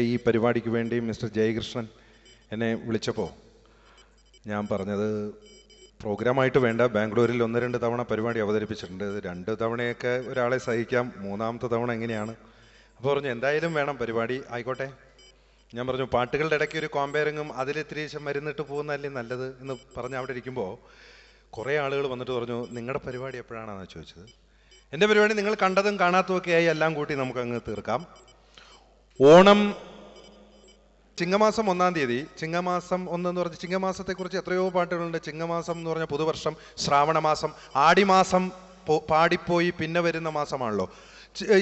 ഈ പരിപാടിക്ക് വേണ്ടി മിസ്റ്റർ ജയകൃഷ്ണൻ എന്നെ വിളിച്ചപ്പോൾ ഞാൻ പറഞ്ഞത് പ്രോഗ്രാമായിട്ട് വേണ്ട, ബാംഗ്ലൂരിൽ 1-2 തവണ പരിപാടി അവതരിപ്പിച്ചിട്ടുണ്ട്, 2 തവണയൊക്കെ ഒരാളെ സഹിക്കാം, 3-ാമത്തെ തവണ എങ്ങനെയാണ്? അപ്പോൾ പറഞ്ഞു എന്തായാലും വേണം പരിപാടി, ആയിക്കോട്ടെ. ഞാൻ പറഞ്ഞു പാട്ടുകളുടെ ഇടയ്ക്ക് ഒരു കോമ്പയറിങ്ങും അതിലിത്തിരി മരുന്നിട്ട് പോകുന്നതല്ലേ നല്ലത് എന്ന് പറഞ്ഞ് അവിടെ ഇരിക്കുമ്പോൾ കുറേ ആളുകൾ വന്നിട്ട് പറഞ്ഞു നിങ്ങളുടെ പരിപാടി എപ്പോഴാണെന്നാണ് ചോദിച്ചത്. എൻ്റെ പരിപാടി നിങ്ങൾ കണ്ടതും കാണാത്തതുമൊക്കെ ആയി എല്ലാം കൂട്ടി നമുക്കങ്ങ് തീർക്കാം. ഓണം ചിങ്ങമാസം 1-ാം തീയതി, ചിങ്ങമാസം 1 എന്ന് പറഞ്ഞ് ചിങ്ങമാസത്തെക്കുറിച്ച് എത്രയോ പാട്ടുകളുണ്ട്. ചിങ്ങമാസം എന്ന് പറഞ്ഞാൽ പുതുവർഷം, ശ്രാവണമാസം, ആടിമാസം പാടിപ്പോയി പിന്നെ വരുന്ന മാസമാണല്ലോ.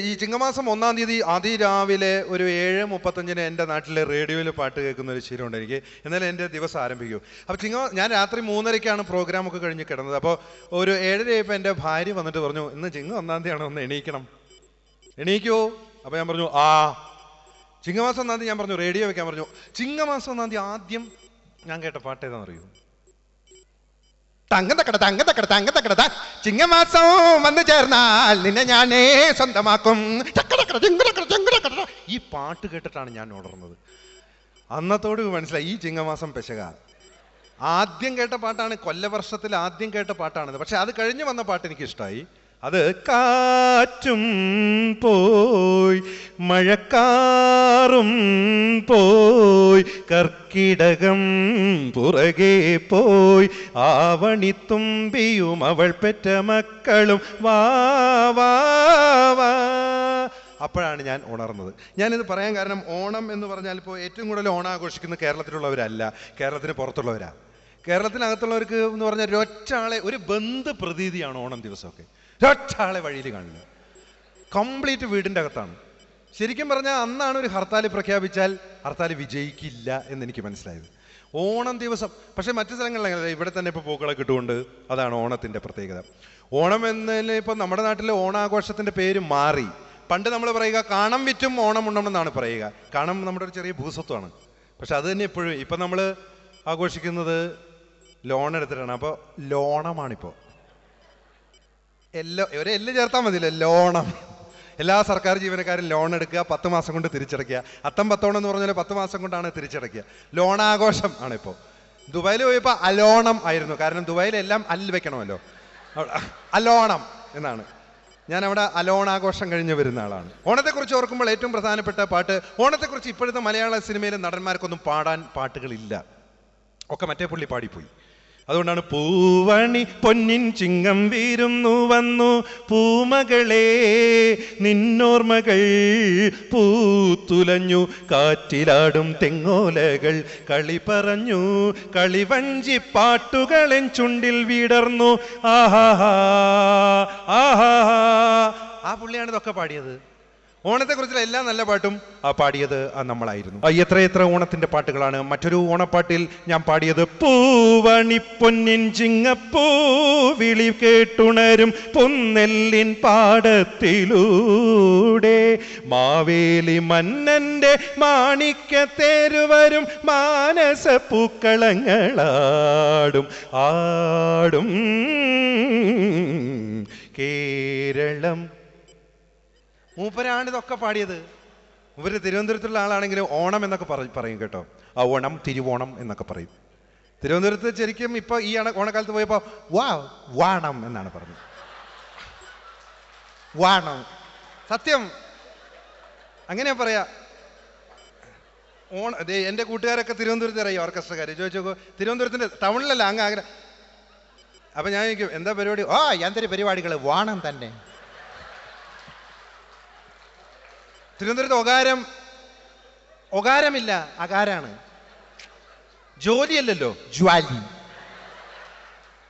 ഈ ചിങ്ങമാസം 1-ാം തീയതി അതിരാവിലെ ഒരു 7:35 എൻ്റെ നാട്ടിലെ റേഡിയോയിൽ പാട്ട് കേൾക്കുന്ന ഒരു ശീലമുണ്ട് എനിക്ക്. എന്നാലും എൻ്റെ ദിവസം ആരംഭിക്കും. അപ്പോൾ ഞാൻ രാത്രി 3:30-ക്കാണ് പ്രോഗ്രാമൊക്കെ കഴിഞ്ഞ് കിടന്നത്. അപ്പോൾ ഒരു 7:30 എൻ്റെ ഭാര്യ വന്നിട്ട് പറഞ്ഞു ഇന്ന് ചിങ്ങം 1-ാം തീയതിയാണ്, ഒന്ന് എണീക്കണം, എണീക്കുമോ? അപ്പോൾ ഞാൻ പറഞ്ഞു ചിങ്ങമാസം 1-ാം തീയതി. ഞാൻ പറഞ്ഞു റേഡിയോ വെക്കാൻ പറഞ്ഞു. ചിങ്ങമാസം 1-ാം തീയതി ആദ്യം ഞാൻ കേട്ട പാട്ട് ഏതാണെന്ന് അറിയൂ? തങ്കത്തക്കട തങ്കത്തക്കട തങ്കത്തക്കട ചിങ്ങമാസം വന്നു ചേർന്നാൽ നിന്നെ ഞാനേ സ്വന്തമാക്കും. ഈ പാട്ട് കേട്ടിട്ടാണ് ഞാൻ ഉണർന്നത്. അന്നത്തോട് മനസ്സിലായി ഈ ചിങ്ങമാസം പെശക. ആദ്യം കേട്ട പാട്ടാണ്, കൊല്ലവർഷത്തിൽ ആദ്യം കേട്ട പാട്ടാണിത്. പക്ഷെ അത് കഴിഞ്ഞ് വന്ന പാട്ട് എനിക്ക് ഇഷ്ടമായി. അത് കാറ്റും പോയി മഴക്കാറും പോയി കർക്കിടകം പുറകെ പോയി ആവണിത്തുമ്പിയും അവൾ പെറ്റ മക്കളും വാ വാ വാ. അപ്പോഴാണ് ഞാൻ ഉണർന്നത്. ഞാനിത് പറയാൻ കാരണം ഓണം എന്ന് പറഞ്ഞാൽ ഇപ്പോൾ ഏറ്റവും കൂടുതൽ ഓണം ആഘോഷിക്കുന്നത് കേരളത്തിലുള്ളവരല്ല, കേരളത്തിന് പുറത്തുള്ളവരാ. കേരളത്തിനകത്തുള്ളവർക്ക് എന്ന് പറഞ്ഞാൽ ഒരൊറ്റാളെ, ഒരു ബന്ധു പ്രതീതിയാണ് ഓണം ദിവസമൊക്കെ. ഒരൊറ്റാളെ വഴിയിൽ കാണില്ല, കംപ്ലീറ്റ് വീടിൻ്റെ അകത്താണ്. ശരിക്കും പറഞ്ഞാൽ അന്നാണ് ഒരു ഹർത്താൽ പ്രഖ്യാപിച്ചാൽ ഹർത്താൽ വിജയിക്കില്ല എന്നെനിക്ക് മനസ്സിലായത് ഓണം ദിവസം. പക്ഷേ മറ്റു സ്ഥലങ്ങളിലല്ല, ഇവിടെ തന്നെ ഇപ്പോൾ പൂക്കളൊക്കെ ഇട്ടുകൊണ്ട്, അതാണ് ഓണത്തിൻ്റെ പ്രത്യേകത. ഓണം എന്നതിൽ ഇപ്പോൾ നമ്മുടെ നാട്ടിലെ ഓണാഘോഷത്തിൻ്റെ പേര് മാറി. പണ്ട് നമ്മൾ പറയുക കാണം വിറ്റും ഓണം ഉണ്ടെന്നാണ് പറയുക. കാണം നമ്മുടെ ഒരു ചെറിയ ഭൂസ്വത്വമാണ്. പക്ഷെ അത് തന്നെ എപ്പോഴും ഇപ്പം നമ്മൾ ആഘോഷിക്കുന്നത് ലോൺ എടുത്തിട്ടാണ്. അപ്പോൾ ലോണമാണിപ്പോൾ. ഒരു എല്ല് ചേർത്താൽ മതിയല്ലോ, ലോണം. എല്ലാ സർക്കാർ ജീവനക്കാരും ലോൺ എടുക്കുക, 10 മാസം കൊണ്ട് തിരിച്ചടയ്ക്കുക. അത്തം പത്തോണം എന്ന് പറഞ്ഞാൽ 10 മാസം കൊണ്ടാണ് തിരിച്ചടയ്ക്കുക. ലോണാഘോഷം ആണിപ്പോൾ. ദുബായിൽ പോയപ്പോൾ അലോണം ആയിരുന്നു, കാരണം ദുബായിലെല്ലാം അല്ല് വെക്കണമല്ലോ, അലോണം എന്നാണ്. ഞാൻ അവിടെ അലോണാഘോഷം കഴിഞ്ഞ് വരുന്ന ആളാണ്. ഓണത്തെക്കുറിച്ച് ഓർക്കുമ്പോൾ ഏറ്റവും പ്രധാനപ്പെട്ട പാട്ട്, ഓണത്തെക്കുറിച്ച് ഇപ്പോഴത്തെ മലയാള സിനിമയിലെ നടന്മാർക്കൊന്നും പാടാൻ പാട്ടുകളില്ല, ഒക്കെ മറ്റേ പുള്ളി പാടിപ്പോയി. അതുകൊണ്ടാണ് പൂവണി പൊന്നിൻ ചിങ്ങം വീരുന്നു വന്നു പൂമകളെ നിന്നോർമകൾ പൂത്തുലഞ്ഞു കാറ്റിലാടും തെങ്ങോലകൾ കളി പറഞ്ഞു കളിവഞ്ചി പാട്ടുകളെൻ ചുണ്ടിൽ വിടർന്നു ആഹാ ആഹാ. ആ പുള്ളിയാണ് ഇതൊക്കെ പാടിയത്. ഓണത്തെക്കുറിച്ചുള്ള എല്ലാ നല്ല പാട്ടും പാടിയത് നമ്മളായിരുന്നു. എത്ര ഓണത്തിന്റെ പാട്ടുകളാണ്. മറ്റൊരു ഓണപ്പാട്ടിൽ ഞാൻ പാടിയത് പൂവണി പൊന്നിൻ ചിങ്ങപ്പൂ വിളി കേട്ടുണരും പൊന്നെല്ലിൻ പാടത്തിലൂടെ മാവേലി മന്നന്റെ മാണിക്യത്തേരുവരും മാനസ പൂക്കളങ്ങളാടും ആടും കേരളം. മൂപ്പരാണ് ഇതൊക്കെ പാടിയത്. മൂപ്പര് തിരുവനന്തപുരത്തുള്ള ആളാണെങ്കിലും ഓണം എന്നൊക്കെ പറയും കേട്ടോ. ആ ഓണം തിരുവോണം എന്നൊക്കെ പറയും. തിരുവനന്തപുരത്ത് ശരിക്കും ഇപ്പൊ ഈ ഓണക്കാലത്ത് പോയപ്പോ വാണം എന്നാണ് പറഞ്ഞത്. വാണം, സത്യം അങ്ങനെയാ പറയാ. എൻ്റെ കൂട്ടുകാരൊക്കെ തിരുവനന്തപുരത്ത് അറിയാം, ഓർക്കസ്ട്രക്കാർ ചോദിച്ചോക്കോ, തിരുവനന്തപുരത്തിന്റെ ടൗണിലല്ല അങ്ങ് ആഗ്രഹം. അപ്പൊ ഞാൻ ചോദിക്കും എന്താ പരിപാടി? എന്തൊരു പരിപാടികൾ, വാണം തന്നെ. തിരുവനന്തപുരത്ത് ഒകാരമില്ല, അകാരാണ്. ജോലിയല്ലല്ലോ, ജ്വാലി.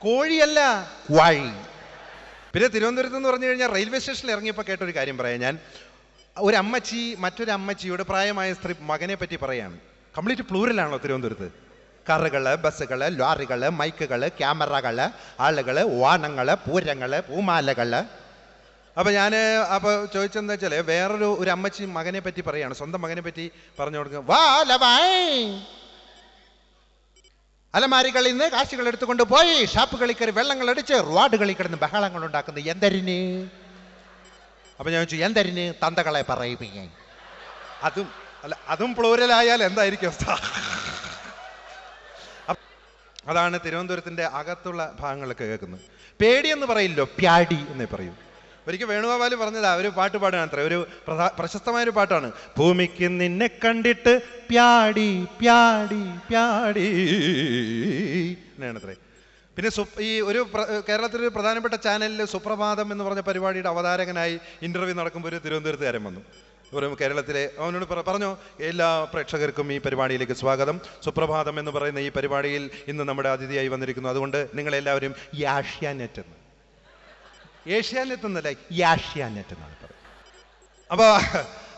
കോഴിയല്ല, വാഴി. പിന്നെ തിരുവനന്തപുരത്ത് എന്ന് പറഞ്ഞു കഴിഞ്ഞാൽ റെയിൽവേ സ്റ്റേഷനിൽ ഇറങ്ങിയപ്പോൾ കേട്ടൊരു കാര്യം പറയാം ഞാൻ. ഒരു അമ്മച്ചി മറ്റൊരു അമ്മച്ചിയോട്, പ്രായമായ സ്ത്രീ മകനെ പറ്റി പറയാണ്. കംപ്ലീറ്റ് പ്ലൂറലാണല്ലോ തിരുവനന്തപുരത്ത്. കാറുകള്, ബസ്സുകള്, ലോറികള്, മൈക്കുകള്, ക്യാമറകള്, ആളുകള്, വാണങ്ങള്, പൂരങ്ങള്, പൂമാലകള്. അപ്പോൾ ഞാൻ ചോദിച്ചെന്താ വെച്ചാൽ, ഒരു അമ്മച്ചി മകനെ പറ്റി പറയാണ്, സ്വന്തം മകനെ പറ്റി പറഞ്ഞു കൊടുക്കുക. അലമാരികളിൽ നിന്ന് കാശുകൾ എടുത്തുകൊണ്ട് പോയി ഷാപ്പുകളിൽ കയറി വെള്ളങ്ങൾ അടിച്ച് റോഡുകളിൽ കിടന്ന് ബഹളങ്ങൾ ഉണ്ടാക്കുന്നത് എന്തരിന്? അപ്പൊ ഞാൻ ചോദിച്ചു എന്തരിന്? തന്തകളെ പറയിപ്പിക്കാൻ. അതും അല്ല, അതും പ്ലൂരലായാൽ എന്തായിരിക്കും അവസ്ഥ? അതാണ് തിരുവനന്തപുരത്തിന്റെ അകത്തുള്ള ഭാഗങ്ങളൊക്കെ കേൾക്കുന്നത്. പേടിയെന്ന് പറയില്ലോ, പ്യാടി എന്നേ പറയൂ. ഒരിക്കൽ വേണുഗോപാൽ പറഞ്ഞതാ, ഒരു പാട്ട് പാടാണ് അത്ര, ഒരു പ്രശസ്തമായൊരു പാട്ടാണ്. ഭൂമിക്ക് നിന്നെ കണ്ടിട്ട് പ്യാടി പ്യാടി പ്യാടി എന്നാണത്രേ. പിന്നെ ഈ ഒരു കേരളത്തിലൊരു പ്രധാനപ്പെട്ട ചാനലിൽ സുപ്രഭാതം എന്ന് പറഞ്ഞ പരിപാടിയുടെ അവതാരകനായി ഇന്റർവ്യൂ നടക്കുമ്പോൾ ഒരു തിരുവനന്തപുരത്തുകാരൻ വന്നു. ഒരു കേരളത്തിലെ, അവനോട് പറഞ്ഞു, എല്ലാ പ്രേക്ഷകർക്കും ഈ പരിപാടിയിലേക്ക് സ്വാഗതം. സുപ്രഭാതം എന്ന് പറയുന്ന ഈ പരിപാടിയിൽ ഇന്ന് നമ്മുടെ അതിഥിയായി വന്നിരിക്കുന്നു. അതുകൊണ്ട് നിങ്ങളെല്ലാവരും യാഷ്യാനെറ്റ് എന്ന്, ഏഷ്യാനെറ്റ് എന്നല്ല, യാഷ്യാനെറ്റ് എന്നാണ് പറയുന്നത്. അപ്പോൾ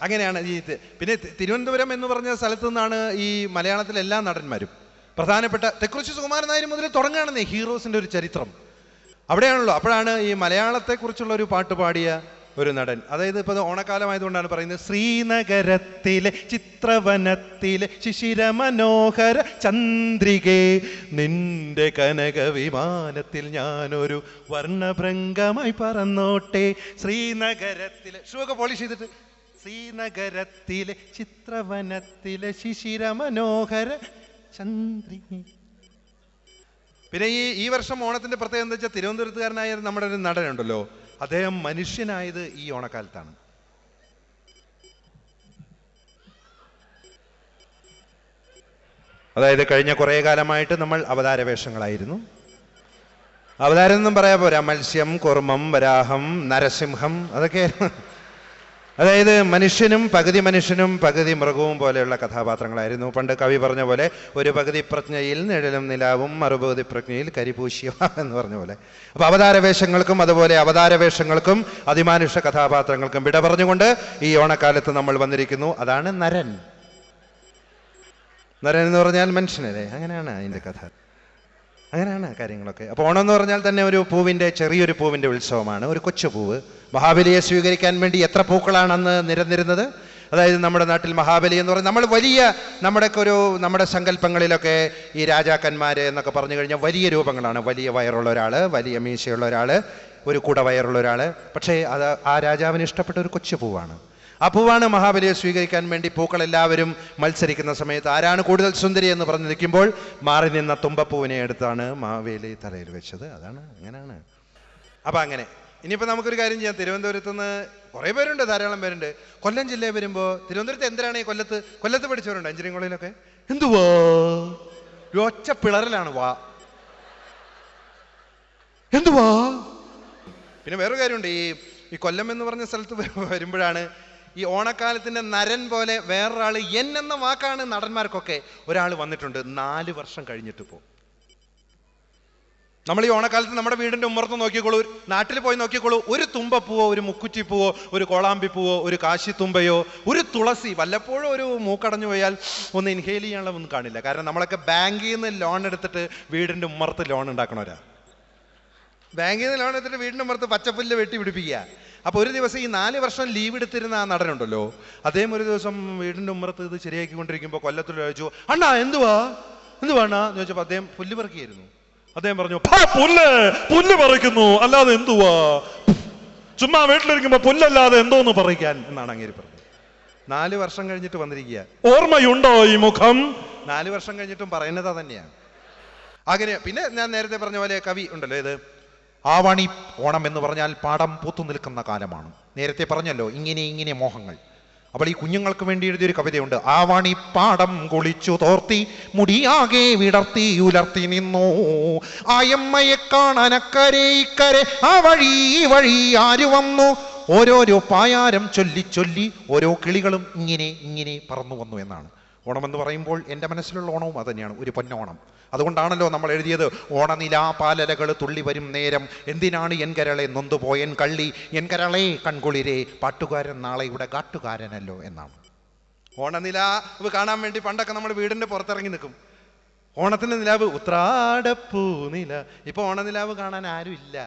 അങ്ങനെയാണ് ഈ. പിന്നെ തിരുവനന്തപുരം എന്ന് പറഞ്ഞ സ്ഥലത്തു നിന്നാണ് ഈ മലയാളത്തിലെ എല്ലാ നടന്മാരും, പ്രധാനപ്പെട്ട തെക്കുറിശ്ശി സുകുമാരൻ നായർ മുതൽ തുടങ്ങുകയാണെന്നേ ഹീറോസിന്റെ ഒരു ചരിത്രം അവിടെയാണല്ലോ. അപ്പോഴാണ് ഈ മലയാളത്തെക്കുറിച്ചുള്ള ഒരു പാട്ട് പാടിയ ഒരു നടൻ. അതായത് ഇപ്പോൾ ഓണക്കാലമായതുകൊണ്ടാണ് പറയുന്നത്. ശ്രീനഗരത്തിലെ ചിത്രവനത്തിലെ ശിശിരമനോഹര ചന്ദ്രികേ, നിന്റെ കനക വിമാനത്തിൽ ഞാനൊരു വർണ്ണഭൃംഗമായി പറന്നോട്ടെ. ശ്രീനഗരത്തിലെ ഷൂക്കെ പോളിഷ് ചെയ്തിട്ട്, ശ്രീനഗരത്തിലെ ചിത്രവനത്തിലെ ശിശിരമനോഹര ചന്ദ്രികേ. പിന്നെ ഈ വർഷം ഓണത്തിന്റെ പ്രത്യേകത എന്താ വെച്ചാൽ, തിരുവനന്തപുരത്തുകാരനായ നമ്മുടെ ഒരു നടനുണ്ടല്ലോ, അദ്ദേഹം മനുഷ്യനായത് ഈ ഓണക്കാലത്താണ്. അതായത് കഴിഞ്ഞ കുറേ കാലമായിട്ട് നമ്മൾ അവതാരവേഷങ്ങളായിരുന്നു. അവതാരം എന്നും പറയാൻ പോരാ, മത്സ്യം, കുർമ്മം, വരാഹം, നരസിംഹം, അതൊക്കെ. അതായത് മനുഷ്യനും പകുതി മൃഗവും പോലെയുള്ള കഥാപാത്രങ്ങളായിരുന്നു. പണ്ട് കവി പറഞ്ഞ പോലെ, ഒരു പകുതി പ്രജ്ഞയിൽ നിഴലും നിലാവും മറുപകുതി പ്രജ്ഞയിൽ കരിപൂശിയ എന്ന് പറഞ്ഞ പോലെ. അപ്പൊ അവതാരവേഷങ്ങൾക്കും അതുപോലെ അവതാരവേഷങ്ങൾക്കും അതിമാനുഷ കഥാപാത്രങ്ങൾക്കും വിട പറഞ്ഞുകൊണ്ട് ഈ ഓണക്കാലത്ത് നമ്മൾ വന്നിരിക്കുന്നു. അതാണ് നരൻ. നരൻ എന്ന് പറഞ്ഞാൽ മനുഷ്യനല്ലേ, അങ്ങനെയാണ് അതിൻ്റെ കഥ, അങ്ങനെയാണ് കാര്യങ്ങളൊക്കെ. അപ്പോൾ ഓണം എന്ന് പറഞ്ഞാൽ തന്നെ ഒരു ചെറിയൊരു പൂവിൻ്റെ ഉത്സവമാണ്, ഒരു കൊച്ചു പൂവ്. മഹാബലിയെ സ്വീകരിക്കാൻ വേണ്ടി എത്ര പൂക്കളാണ് അന്ന് നിരന്നിരുന്നത്. അതായത് നമ്മുടെ നാട്ടിൽ മഹാബലി എന്ന് പറഞ്ഞാൽ നമ്മൾ നമ്മുടെ സങ്കല്പങ്ങളിലൊക്കെ ഈ രാജാക്കന്മാർ എന്നൊക്കെ പറഞ്ഞു കഴിഞ്ഞാൽ വലിയ രൂപങ്ങളാണ്. വലിയ വയറുള്ള ഒരാൾ, വലിയ മീശയുള്ള ഒരാൾ, ഒരു കുടവയറുള്ള ഒരാൾ. പക്ഷേ അത് ആ രാജാവിന് ഇഷ്ടപ്പെട്ട ഒരു കൊച്ചു പൂവാണ്. ആ പൂവാണ് മഹാബലിയെ സ്വീകരിക്കാൻ വേണ്ടി പൂക്കളെല്ലാവരും മത്സരിക്കുന്ന സമയത്ത് ആരാണ് കൂടുതൽ സുന്ദരി എന്ന് പറഞ്ഞു നിൽക്കുമ്പോൾ മാറി നിന്ന തുമ്പപ്പൂവിനെ എടുത്താണ് മഹാബലി തലയിൽ വെച്ചത്. അതാണ്, അങ്ങനെയാണ്. അപ്പം അങ്ങനെ ഇനിയിപ്പോൾ നമുക്കൊരു കാര്യം ചെയ്യാം. തിരുവനന്തപുരത്ത് നിന്ന് കുറേ പേരുണ്ട്, ധാരാളം പേരുണ്ട്. കൊല്ലം ജില്ലയിൽ വരുമ്പോൾ തിരുവനന്തപുരത്ത് എന്തിനാണ് ഈ കൊല്ലത്ത് പഠിച്ചവരുണ്ട് എഞ്ചിനീയറിംഗ് കോളേജിലൊക്കെ. എന്തുവാ ഒരു ഒച്ച പിളറലാണ്, വാ എന്തുവാ. പിന്നെ വേറൊരു കാര്യമുണ്ട്, ഈ കൊല്ലം എന്ന് പറഞ്ഞ സ്ഥലത്ത് വരുമ്പോഴാണ് ഈ ഓണക്കാലത്തിന്റെ നരൻ പോലെ വേറൊരാൾ, എന്ന വാക്കാണ് നടന്മാർക്കൊക്കെ. ഒരാൾ വന്നിട്ടുണ്ട് 4 വർഷം കഴിഞ്ഞിട്ട് പോ. നമ്മൾ ഈ ഓണക്കാലത്ത് നമ്മുടെ വീടിന്റെ ഉമ്മറത്ത് നോക്കിക്കോളൂ, നാട്ടിൽ പോയി നോക്കിക്കോളൂ, ഒരു തുമ്പപ്പൂവോ, ഒരു മുക്കുറ്റിപ്പൂവോ, ഒരു കോളാമ്പിപ്പൂവോ, ഒരു കാശിത്തുമ്പയോ, ഒരു തുളസി, വല്ലപ്പോഴും ഒരു മൂക്കടഞ്ഞു പോയാൽ ഒന്ന് ഇൻഹെയിൽ ചെയ്യാനുള്ള ഒന്നും കാണില്ല. കാരണം നമ്മളൊക്കെ ബാങ്കിൽ നിന്ന് ലോൺ എടുത്തിട്ട് വീടിന്റെ ഉമ്മറത്ത് ലോൺ ഉണ്ടാക്കണവരാ. ബാങ്കിൽ നിന്ന് ലോൺ എടുത്തിട്ട് വീടിന്റെ ഉമ്മറത്ത് പച്ചപ്പുല്ല് വെട്ടി പിടിപ്പിക്കുക. അപ്പോൾ ഒരു ദിവസം ഈ 4 വർഷം ലീവ് എടുത്തിരുന്ന ആ നടനുണ്ടല്ലോ, അദ്ദേഹം ഒരു ദിവസം വീടിന്റെ ഉമ്മറത്ത് ഇത് ശരിയാക്കിക്കൊണ്ടിരിക്കുമ്പോൾ കൊല്ലത്തിൽ ചോദിച്ചു, അണ്ണാ എന്തുവാ അണ്ണാ എന്ന് ചോദിച്ചപ്പോൾ അദ്ദേഹം പുല്ല് പറിക്കുകയായിരുന്നു. അദ്ദേഹം പറഞ്ഞു, പുല്ല് പറിക്കുന്നു അല്ലാതെ എന്തുവാ, ചുമ്മാ വീട്ടിലിരിക്കുമ്പോ പുല്ലല്ലാതെ എന്തോന്ന് പറിക്കാൻ എന്നാണ് അങ്ങേര് പറഞ്ഞത്. 4 വർഷം കഴിഞ്ഞിട്ട് വന്നിരിക്കുക. ഓർമ്മയുണ്ടോ ഈ മുഖം? 4 വർഷം കഴിഞ്ഞിട്ടും പറയുന്നത് തന്നെയാണ്. അങ്ങനെ പിന്നെ ഞാൻ നേരത്തെ പറഞ്ഞ പോലെ കവി ഉണ്ടല്ലോ, ഇത് ആവാണി ഓണം എന്ന് പറഞ്ഞാൽ പാടം പൂത്തു നിൽക്കുന്ന കാലമാണ്. നേരത്തെ പറഞ്ഞല്ലോ ഇങ്ങനെ മോഹങ്ങൾ. അപ്പോൾ ഈ കുഞ്ഞുങ്ങൾക്ക് വേണ്ടി എഴുതിയൊരു കവിതയുണ്ട്. ആവാണി പാടം കുളിച്ചു തോർത്തി മുടിയാകെ വിടർത്തി ഉലർത്തി നിന്നു, ആയമ്മയെ കാണാൻ അക്കരെ ഇക്കരെ ആ വഴി ഈ വഴി ആര് വന്നു, ഓരോരോ പായാരം ചൊല്ലി ഓരോ കിളികളും ഇങ്ങനെ പറന്നു വന്നു എന്നാണ്. ഓണമെന്ന് പറയുമ്പോൾ എൻ്റെ മനസ്സിലുള്ള ഓണവും അത് തന്നെയാണ്, ഒരു പൊന്നോണം. അതുകൊണ്ടാണല്ലോ നമ്മൾ എഴുതിയത്, ഓണനിലാ പാലലകൾ തുള്ളി വരും നേരം എന്തിനാണ് എൻ കരളെ നൊന്തുപോയൻ കള്ളി, എൻ കരളെ കൺകുളിരെ പാട്ടുകാരൻ നാളെയുടെ കാട്ടുകാരനല്ലോ എന്നാണ്. ഓണനിലാവ് കാണാൻ വേണ്ടി പണ്ടൊക്കെ നമ്മൾ വീടിൻ്റെ പുറത്തിറങ്ങി നിൽക്കും. ഓണത്തിൻ്റെ നിലാവ് ഉത്രാടപ്പൂ നില. ഇപ്പോൾ ഓണനിലാവ് കാണാൻ ആരും ഇല്ല.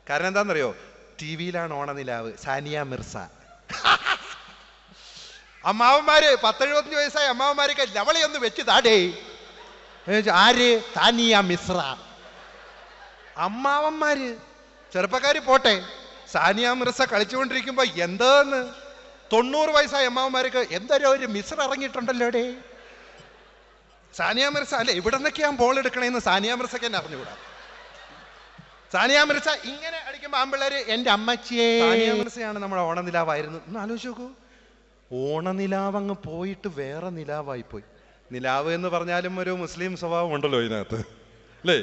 കാരണം എന്താണെന്നറിയോ, TV-യിലാണ് ഓണനിലാവ്. സാനിയ മിർസ. അമ്മാവന്മാര് 10-75 വയസ്സായ അമ്മാവന്മാരൊക്കെ ലവളയൊന്ന് വെച്ച് താടേ. ആര്? സാനിയ മിശ്ര. അമ്മാവന്മാര്, ചെറുപ്പക്കാര് പോട്ടെ, സാനിയ മിർസ കളിച്ചുകൊണ്ടിരിക്കുമ്പോ എന്താന്ന് 90 വയസ്സായ അമ്മാവന്മാർക്ക് എന്തായാലും ഒരു മിസർ ഇറങ്ങിയിട്ടുണ്ടല്ലോ ഡേ. സാനിയ മിർസ അല്ലെ ഇവിടെ നിന്നൊക്കെ ഞാൻ ബോൾ എടുക്കണേന്ന് സാനിയ മിർസക്ക് എന്നെ അറിഞ്ഞുകൂടാ. സാനിയ മിർസ ഇങ്ങനെ അടിക്കുമ്പോൾ ആമ്പിള്ളേര് എൻ്റെ അമ്മച്ചിയെ. സാനിയ മിർസയാണ് നമ്മുടെ ഓണനിലാവായിരുന്നു. ഒന്ന് ആലോചിച്ച് നോക്കൂ, ഓണനിലാവ് അങ്ങ് പോയിട്ട് വേറെ നിലാവായി പോയി. നിലാവ് എന്ന് പറഞ്ഞാലും ഒരു മുസ്ലിം സ്വഭാവം ഉണ്ടല്ലോ ഇതിനകത്ത്, അല്ലേ?